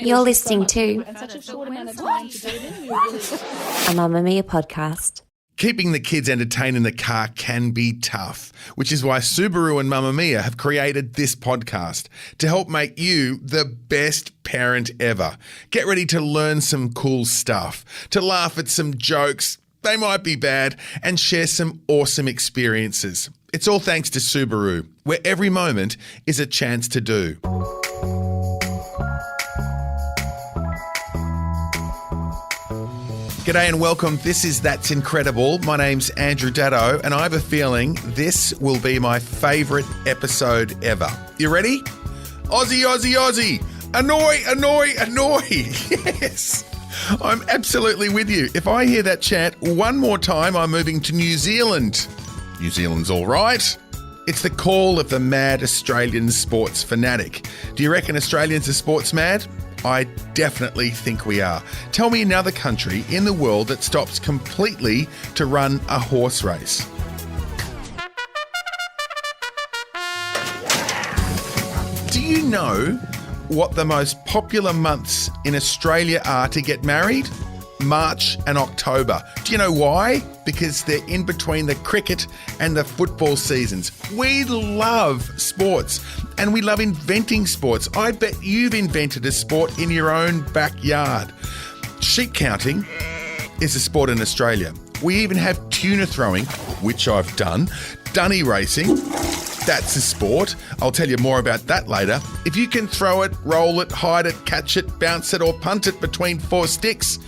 You're listening to such a short amount of time to do it. a Mamma Mia podcast. Keeping the kids entertained in the car can be tough, which is why Subaru and Mamma Mia have created this podcast to help make you the best parent ever. Get ready to learn some cool stuff, to laugh at some jokes, they might be bad, and share some awesome experiences. It's all thanks to Subaru, where every moment is a chance to do. G'day and welcome. This is That's Incredible. My name's Andrew Daddo, and I have a feeling this will be my favourite episode ever. You ready? Aussie, Aussie, Aussie. Annoy, annoy, annoy. Yes. I'm absolutely with you. If I hear that chant one more time, I'm moving to New Zealand. New Zealand's all right. It's the call of the mad Australian sports fanatic. Do you reckon Australians are sports mad? I definitely think we are. Tell me another country in the world that stops completely to run a horse race. Do you know what the most popular months in Australia are to get married? March and October. Do you know why? Because they're in between the cricket and the football seasons. We love sports and we love inventing sports. I bet you've invented a sport in your own backyard. Sheep counting is a sport in Australia. We even have tuna throwing, which I've done. Dunny racing, that's a sport. I'll tell you more about that later. If you can throw it, roll it, hide it, catch it, bounce it or punt it between four sticks,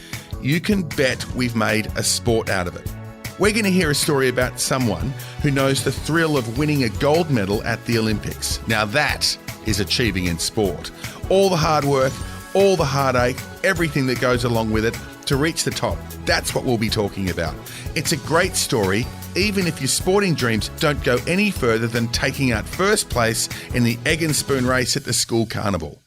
you can bet we've made a sport out of it. We're going to hear a story about someone who knows the thrill of winning a gold medal at the Olympics. Now that is achieving in sport. All the hard work, all the heartache, everything that goes along with it to reach the top. That's what we'll be talking about. It's a great story, even if your sporting dreams don't go any further than taking out first place in the egg and spoon race at the school carnival.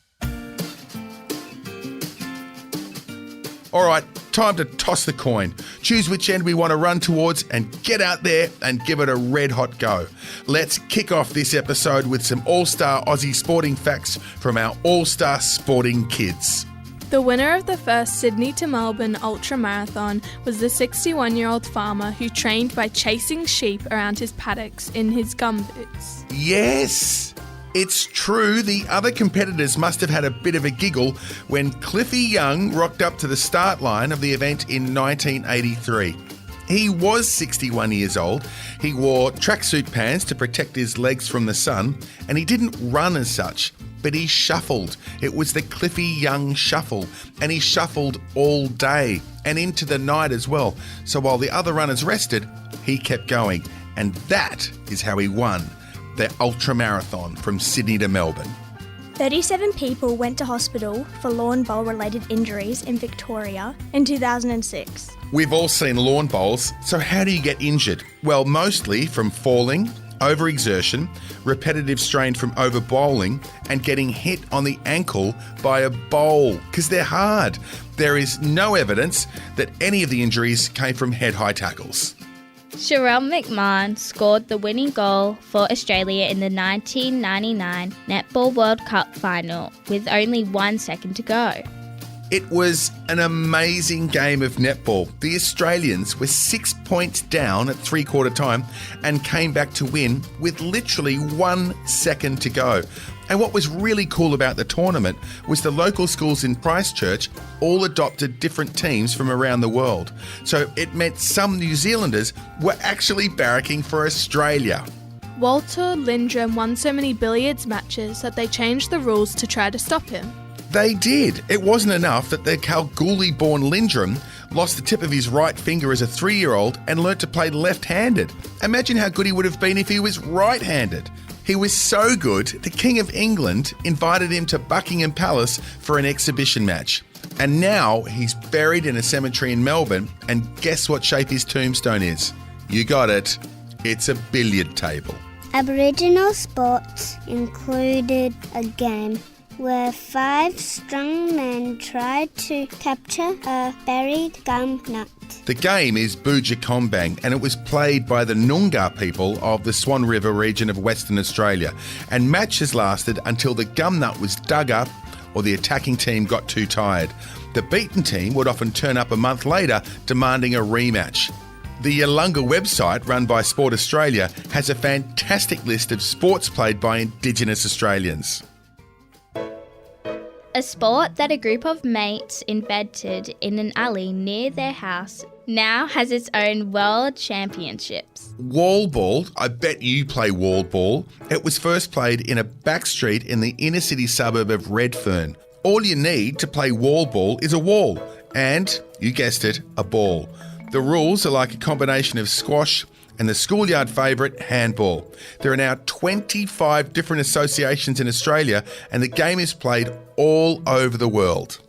All right, time to toss the coin. Choose which end we want to run towards and get out there and give it a red hot go. Let's kick off this episode with some all-star Aussie sporting facts from our all-star sporting kids. The winner of the first Sydney to Melbourne ultra marathon was the 61-year-old farmer who trained by chasing sheep around his paddocks in his gumboots. Yes! It's true, the other competitors must have had a bit of a giggle when Cliffy Young rocked up to the start line of the event in 1983. He was 61 years old. He wore tracksuit pants to protect his legs from the sun, and he didn't run as such, but he shuffled. It was the Cliffy Young shuffle, and he shuffled all day and into the night as well. So while the other runners rested, he kept going, and that is how he won the ultra marathon from Sydney to Melbourne. 37 people went to hospital for lawn bowl related injuries in Victoria in 2006. We've all seen lawn bowls, so how do you get injured? Well, mostly from falling, overexertion, repetitive strain from over bowling, and getting hit on the ankle by a bowl, because they're hard. There is no evidence that any of the injuries came from head-high tackles. Sharelle McMahon scored the winning goal for Australia in the 1999 Netball World Cup final with only 1 second to go. It was an amazing game of netball. The Australians were 6 points down at three-quarter time and came back to win with literally 1 second to go. And what was really cool about the tournament was the local schools in Christchurch all adopted different teams from around the world. So it meant some New Zealanders were actually barracking for Australia. Walter Lindrum won so many billiards matches that they changed the rules to try to stop him. They did. It wasn't enough that the Kalgoorlie-born Lindrum lost the tip of his right finger as a 3-year-old and learnt to play left-handed. Imagine how good he would have been if he was right-handed. He was so good, the King of England invited him to Buckingham Palace for an exhibition match. And now he's buried in a cemetery in Melbourne, and guess what shape his tombstone is? You got it. It's a billiard table. Aboriginal sports included a game where 5 strong men tried to capture a buried gum nut. The game is Booja-Combang, and it was played by the Noongar people of the Swan River region of Western Australia, and matches lasted until the gum nut was dug up or the attacking team got too tired. The beaten team would often turn up a month later demanding a rematch. The Yalunga website, run by Sport Australia, has a fantastic list of sports played by Indigenous Australians. A sport that a group of mates invented in an alley near their house now has its own world championships. Wall ball, I bet you play wall ball. It was first played in a back street in the inner city suburb of Redfern. All you need to play wall ball is a wall and, you guessed it, a ball. The rules are like a combination of squash and the schoolyard favourite, handball. There are now 25 different associations in Australia and the game is played all over the world.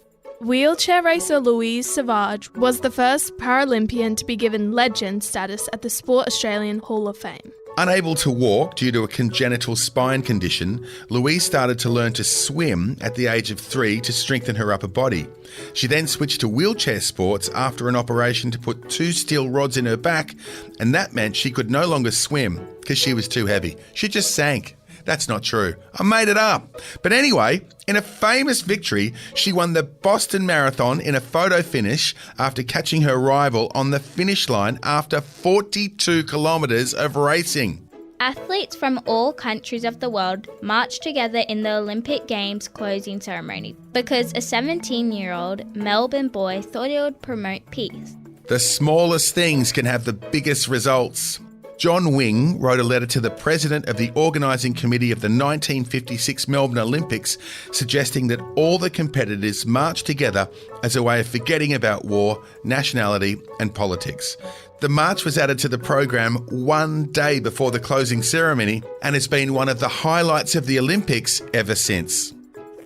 Wheelchair racer Louise Savage was the first Paralympian to be given legend status at the Sport Australian Hall of Fame. Unable to walk due to a congenital spine condition, Louise started to learn to swim at the age of 3 to strengthen her upper body. She then switched to wheelchair sports after an operation to put 2 steel rods in her back, and that meant she could no longer swim because she was too heavy. She just sank. That's not true. I made it up. But anyway, in a famous victory, she won the Boston Marathon in a photo finish after catching her rival on the finish line after 42 kilometres of racing. Athletes from all countries of the world marched together in the Olympic Games closing ceremony because a 17-year-old Melbourne boy thought it would promote peace. The smallest things can have the biggest results. John Wing wrote a letter to the president of the organising committee of the 1956 Melbourne Olympics suggesting that all the competitors march together as a way of forgetting about war, nationality and politics. The march was added to the program one day before the closing ceremony and has been one of the highlights of the Olympics ever since.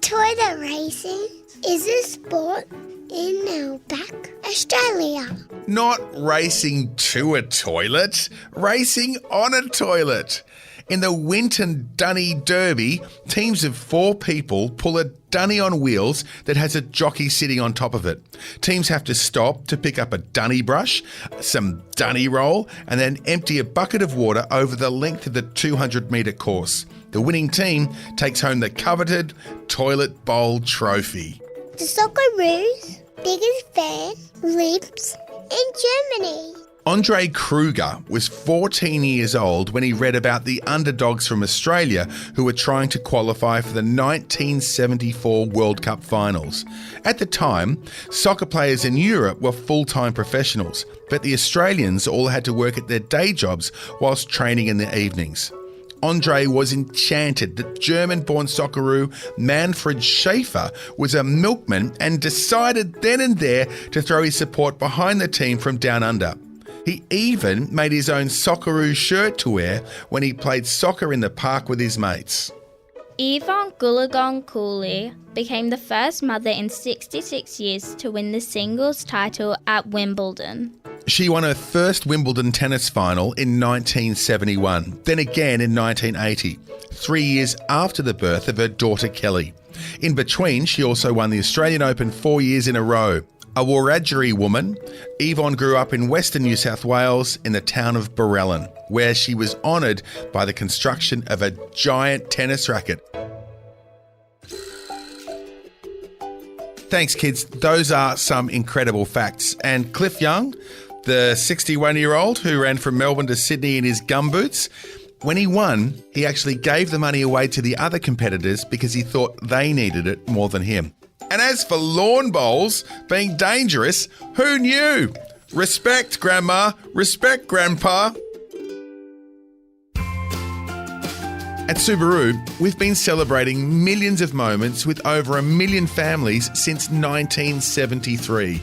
Toilet racing is a sport in Outback, Australia. Not racing to a toilet, racing on a toilet. In the Winton Dunny Derby, teams of 4 people pull a dunny on wheels that has a jockey sitting on top of it. Teams have to stop to pick up a dunny brush, some dunny roll, and then empty a bucket of water over the length of the 200-metre course. The winning team takes home the coveted toilet bowl trophy. The Socceroos' biggest fan lives in Germany. Andre Kruger was 14 years old when he read about the underdogs from Australia who were trying to qualify for the 1974 World Cup finals. At the time, soccer players in Europe were full-time professionals, but the Australians all had to work at their day jobs whilst training in the evenings. Andre was enchanted that German-born Socceroo Manfred Schaefer was a milkman and decided then and there to throw his support behind the team from down under. He even made his own Socceroo shirt to wear when he played soccer in the park with his mates. Yvonne Goolagong Cooley became the first mother in 66 years to win the singles title at Wimbledon. She won her first Wimbledon tennis final in 1971, then again in 1980, 3 years after the birth of her daughter Kelly. In between, she also won the Australian Open 4 years in a row. A Wiradjuri woman, Yvonne grew up in Western New South Wales in the town of Barellan, where she was honoured by the construction of a giant tennis racket. Thanks, kids. Those are some incredible facts. And Cliff Young, the 61-year-old who ran from Melbourne to Sydney in his gumboots, when he won, he actually gave the money away to the other competitors because he thought they needed it more than him. And as for lawn bowls being dangerous, who knew? Respect, Grandma. Respect, Grandpa. At Subaru, we've been celebrating millions of moments with over 1 million families since 1973.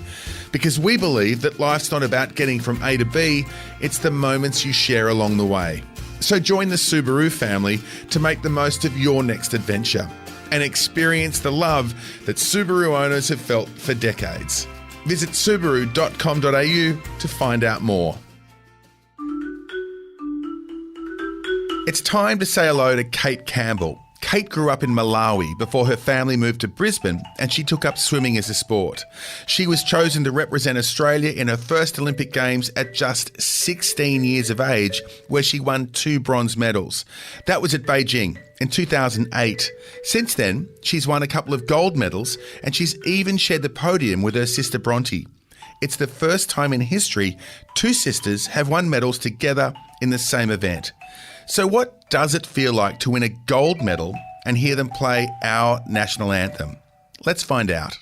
Because we believe that life's not about getting from A to B, it's the moments you share along the way. So join the Subaru family to make the most of your next adventure and experience the love that Subaru owners have felt for decades. Visit subaru.com.au to find out more. It's time to say hello to Kate Campbell. Kate grew up in Malawi before her family moved to Brisbane, and she took up swimming as a sport. She was chosen to represent Australia in her first Olympic Games at just 16 years of age, where she won 2 bronze medals. That was at Beijing in 2008. Since then, she's won a couple of gold medals, and she's even shared the podium with her sister Bronte. It's the first time in history 2 sisters have won medals together in the same event. So what does it feel like to win a gold medal and hear them play our national anthem? Let's find out.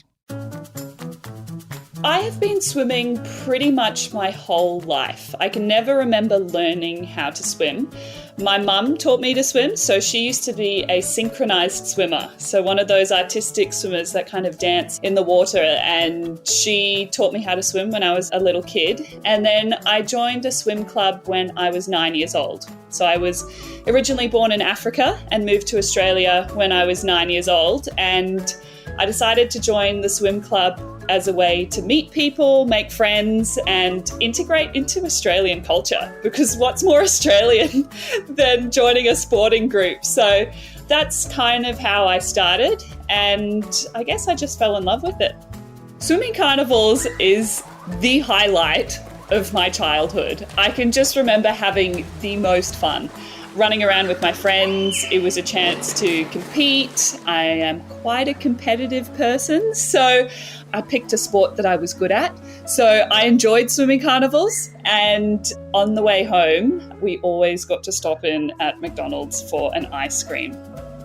I have been swimming pretty much my whole life. I can never remember learning how to swim. My mum taught me to swim, so she used to be a synchronized swimmer. So one of those artistic swimmers that kind of dance in the water, and she taught me how to swim when I was a little kid. And then I joined a swim club when I was 9 years old. So I was originally born in Africa and moved to Australia when I was 9 years old. And I decided to join the swim club as a way to meet people, make friends, and integrate into Australian culture. Because what's more Australian than joining a sporting group? So that's kind of how I started, and I guess I just fell in love with it. Swimming carnivals is the highlight of my childhood. I can just remember having the most fun. Running around with my friends, it was a chance to compete. I am quite a competitive person, so I picked a sport that I was good at. So I enjoyed swimming carnivals, and on the way home, we always got to stop in at McDonald's for an ice cream.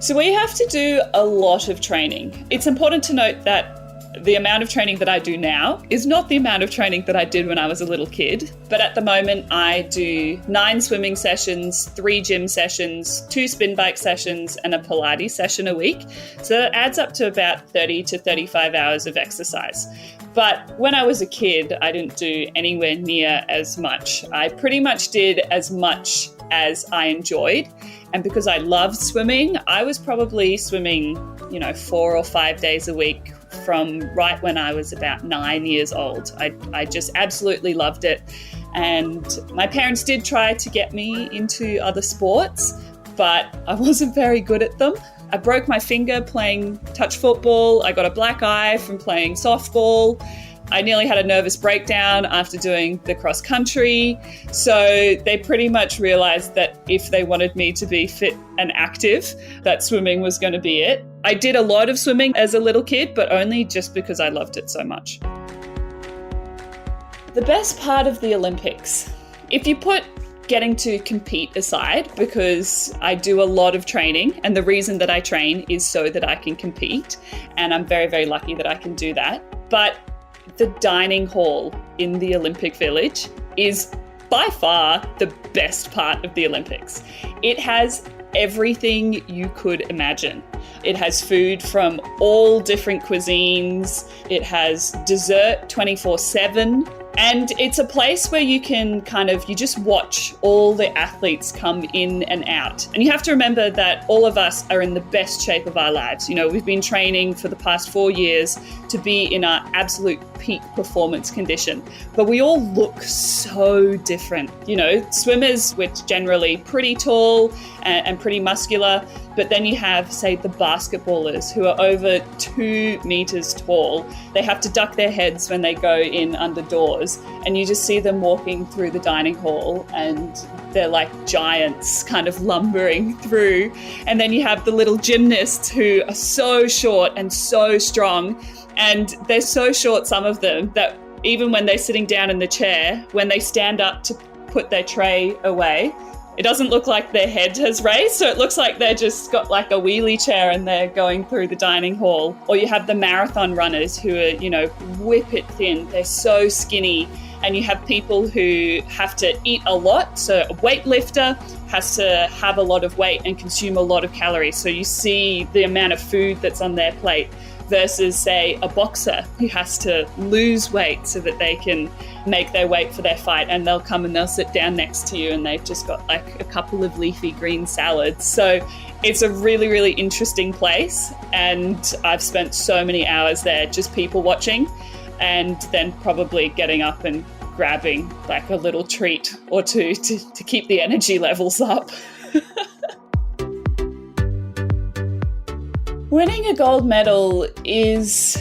So we have to do a lot of training. It's important to note that the amount of training that I do now is not the amount of training that I did when I was a little kid. But at the moment, I do 9 swimming sessions, 3 gym sessions, 2 spin bike sessions, and a Pilates session a week. So that adds up to about 30 to 35 hours of exercise. But when I was a kid, I didn't do anywhere near as much. I pretty much did as much as I enjoyed. And because I loved swimming, I was probably swimming, 4 or 5 days a week from right when I was about 9 years old. I just absolutely loved it. And my parents did try to get me into other sports, but I wasn't very good at them. I broke my finger playing touch football. I got a black eye from playing softball. I nearly had a nervous breakdown after doing the cross country. So they pretty much realized that if they wanted me to be fit and active, that swimming was going to be it. I did a lot of swimming as a little kid, but only just because I loved it so much. The best part of the Olympics, if you put getting to compete aside, because I do a lot of training, and the reason that I train is so that I can compete, and I'm very, very lucky that I can do that. But the dining hall in the Olympic Village is by far the best part of the Olympics. It has everything you could imagine. It has food from all different cuisines. It has dessert 24/7. And it's a place where you can you just watch all the athletes come in and out. And you have to remember that all of us are in the best shape of our lives. We've been training for the past 4 years to be in our absolute peak performance condition. But we all look so different. Swimmers, we're generally pretty tall and pretty muscular. But then you have, say, the basketballers who are over 2 meters tall. They have to duck their heads when they go in under doors. And you just see them walking through the dining hall, and they're like giants kind of lumbering through. And then you have the little gymnasts who are so short and so strong. And they're so short, some of them, that even when they're sitting down in the chair, when they stand up to put their tray away, it doesn't look like their head has raised, so it looks like they're just got like a wheelie chair and they're going through the dining hall. Or you have the marathon runners who are, whip it thin. They're so skinny. And you have people who have to eat a lot. So a weightlifter has to have a lot of weight and consume a lot of calories. So you see the amount of food that's on their plate versus, say, a boxer who has to lose weight so that they can make their weight for their fight, and they'll come and they'll sit down next to you and they've just got like a couple of leafy green salads. So it's a really, really interesting place, and I've spent so many hours there just people watching, and then probably getting up and grabbing like a little treat or two to keep the energy levels up. Winning a gold medal is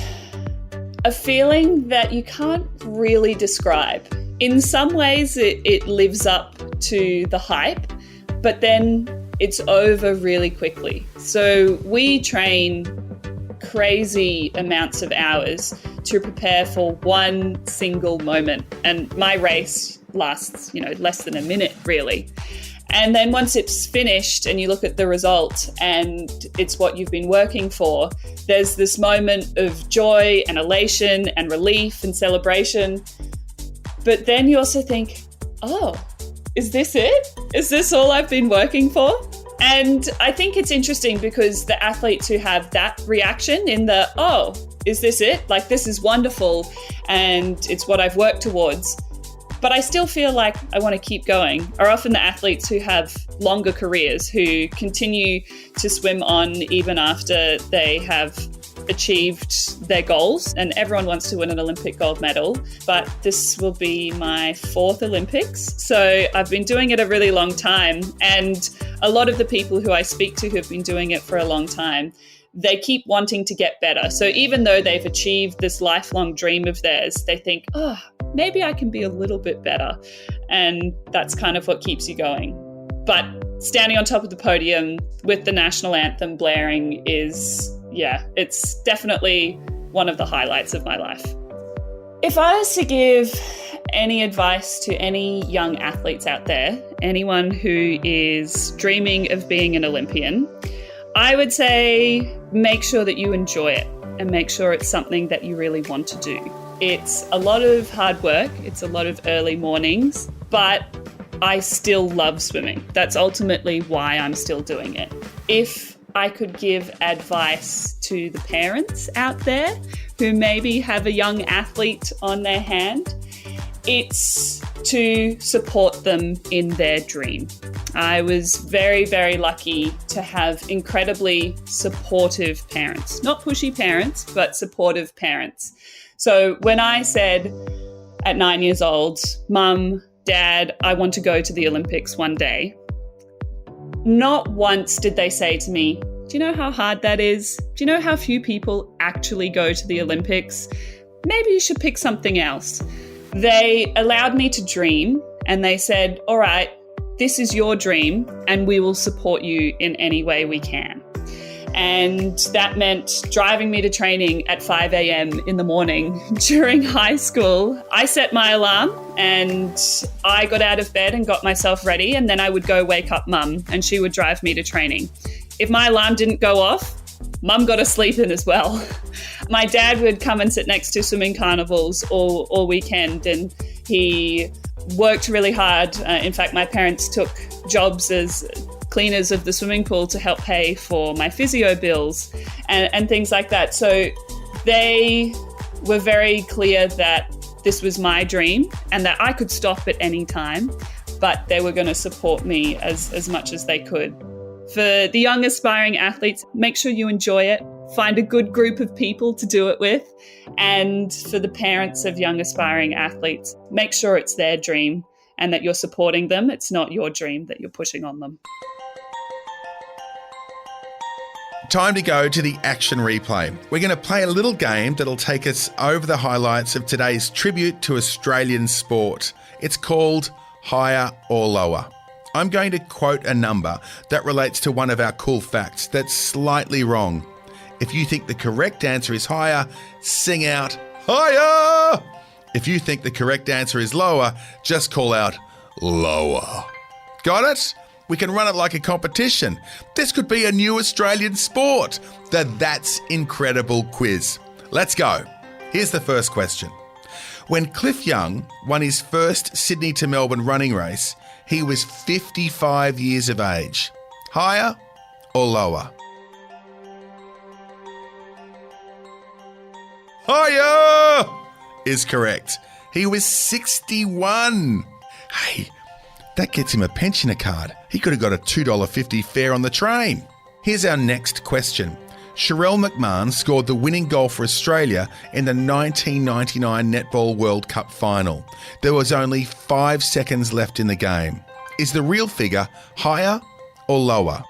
a feeling that you can't really describe. In some ways, it lives up to the hype, but then it's over really quickly. So we train crazy amounts of hours to prepare for one single moment. And my race lasts, less than a minute, really. And then once it's finished and you look at the result and it's what you've been working for, there's this moment of joy and elation and relief and celebration. But then you also think, oh, is this it? Is this all I've been working for? And I think it's interesting because the athletes who have that reaction in the, oh, is this it? Like, this is wonderful and it's what I've worked towards, but I still feel like I want to keep going, are often the athletes who have longer careers, who continue to swim on even after they have achieved their goals. And everyone wants to win an Olympic gold medal, but this will be my 4th Olympics. So I've been doing it a really long time. And a lot of the people who I speak to who have been doing it for a long time, they keep wanting to get better. So even though they've achieved this lifelong dream of theirs, they think, oh, maybe I can be a little bit better. And that's kind of what keeps you going. But standing on top of the podium with the national anthem blaring is, it's definitely one of the highlights of my life. If I was to give any advice to any young athletes out there, anyone who is dreaming of being an Olympian, I would say make sure that you enjoy it and make sure it's something that you really want to do. It's a lot of hard work, it's a lot of early mornings, but I still love swimming. That's ultimately why I'm still doing it. If I could give advice to the parents out there who maybe have a young athlete on their hand, it's to support them in their dream. I was very, very lucky to have incredibly supportive parents. Not pushy parents, but supportive parents. So when I said at 9 years old, Mum, Dad, I want to go to the Olympics one day, not once did they say to me, do you know how hard that is? Do you know how few people actually go to the Olympics? Maybe you should pick something else. They allowed me to dream and they said, all right, this is your dream and we will support you in any way we can. And that meant driving me to training at 5 a.m. in the morning during high school. I set my alarm and I got out of bed and got myself ready, and then I would go wake up Mum and she would drive me to training. If my alarm didn't go off, Mum got to sleep in as well. My dad would come and sit next to swimming carnivals all weekend, and he worked really hard. In fact, my parents took jobs as cleaners of the swimming pool to help pay for my physio bills and things like that. So they were very clear that this was my dream and that I could stop at any time, but they were going to support me as much as they could. For the young aspiring athletes, make sure you enjoy it. Find a good group of people to do it with. And for the parents of young aspiring athletes, make sure it's their dream and that you're supporting them. It's not your dream that you're pushing on them. Time to go to the action replay. We're going to play a little game that'll take us over the highlights of today's tribute to Australian sport. It's called Higher or Lower. I'm going to quote a number that relates to one of our cool facts that's slightly wrong. If you think the correct answer is higher, sing out, higher! If you think the correct answer is lower, just call out, lower. Got it? We can run it like a competition. This could be a new Australian sport, the That's Incredible quiz. Let's go. Here's the first question. When Cliff Young won his first Sydney to Melbourne running race, he was 55 years of age. Higher or lower? Higher is correct. He was 61. Hey, that gets him a pensioner card. He could have got a $2.50 fare on the train. Here's our next question. Sherelle McMahon scored the winning goal for Australia in the 1999 Netball World Cup final. There was only 5 seconds left in the game. Is the real figure higher or lower?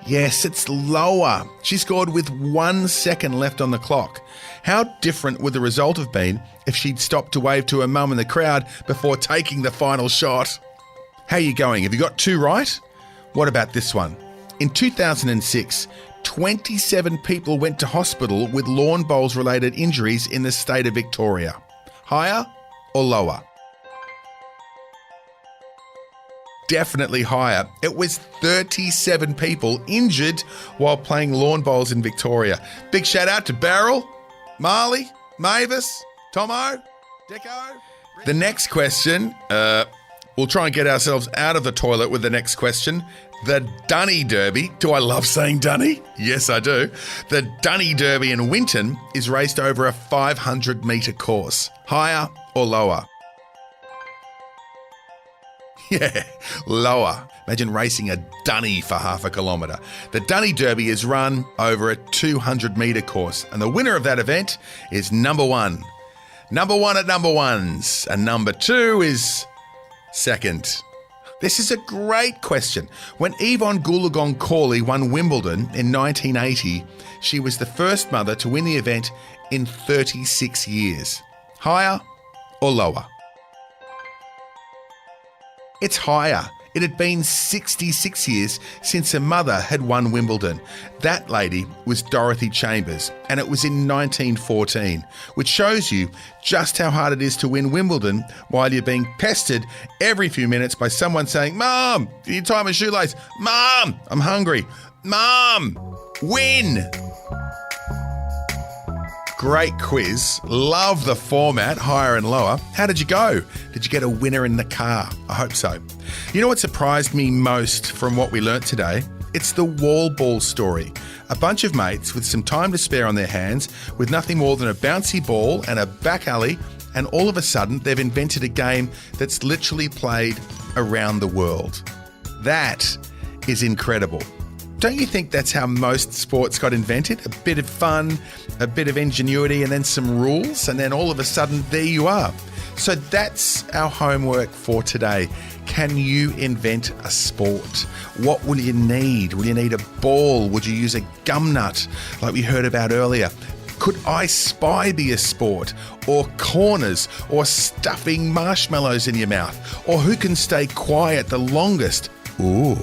Yes, it's lower. She scored with 1 second left on the clock. How different would the result have been if she'd stopped to wave to her mum in the crowd before taking the final shot? How are you going? Have you got 2 right? What about this one? In 2006, 27 people went to hospital with lawn bowls related injuries in the state of Victoria. Higher or lower? Definitely higher. It was 37 people injured while playing lawn bowls in Victoria. Big shout out to Beryl, Marley, Mavis, Tomo, Deco. The next question, we'll try and get ourselves out of the toilet with the next question. The Dunny Derby. Do I love saying Dunny? Yes, I do. The Dunny Derby in Winton is raced over a 500 metre course. Higher or lower? Yeah, lower. Imagine racing a dunny for half a kilometre. The Dunny Derby is run over a 200 metre course, and the winner of that event is number 1. Number 1 at number ones, and number 2 is second. This is a great question. When Yvonne Goolagong-Cawley won Wimbledon in 1980, she was the first mother to win the event in 36 years. Higher or lower? It's higher. It had been 66 years since her mother had won Wimbledon. That lady was Dorothy Chambers, and it was in 1914, which shows you just how hard it is to win Wimbledon while you're being pestered every few minutes by someone saying, "Mom, can you tie my shoelace? Mom, I'm hungry. Mom, win." Great quiz. Love the format, higher and lower. How did you go? Did you get a winner in the car? I hope so. You know what surprised me most from what we learnt today? It's the wall ball story. A bunch of mates with some time to spare on their hands, with nothing more than a bouncy ball and a back alley, and all of a sudden they've invented a game that's literally played around the world. That is incredible. Don't you think that's how most sports got invented? A bit of fun, a bit of ingenuity, and then some rules, and then all of a sudden, there you are. So that's our homework for today. Can you invent a sport? What will you need? Will you need a ball? Would you use a gum nut like we heard about earlier? Could I Spy be a sport? Or corners? Or stuffing marshmallows in your mouth? Or who can stay quiet the longest? Ooh.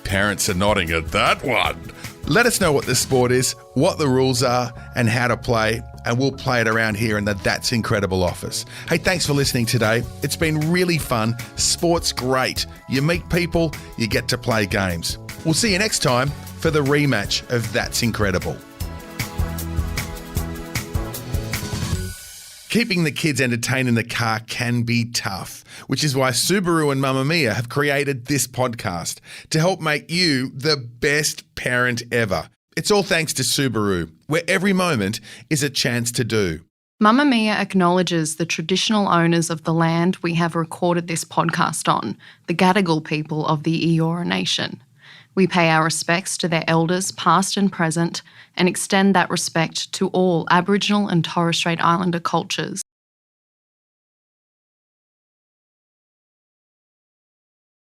Parents are nodding at that one. Let us know what the sport is, what the rules are, and how to play, and we'll play it around here in the That's Incredible office. Hey, thanks for listening today. It's been really fun. Sport's great. You meet people, you get to play games. We'll see you next time for the rematch of That's Incredible. Keeping the kids entertained in the car can be tough, which is why Subaru and Mamma Mia have created this podcast to help make you the best parent ever. It's all thanks to Subaru, where every moment is a chance to do. Mamma Mia acknowledges the traditional owners of the land we have recorded this podcast on, the Gadigal people of the Eora Nation. We pay our respects to their elders, past and present, and extend that respect to all Aboriginal and Torres Strait Islander cultures.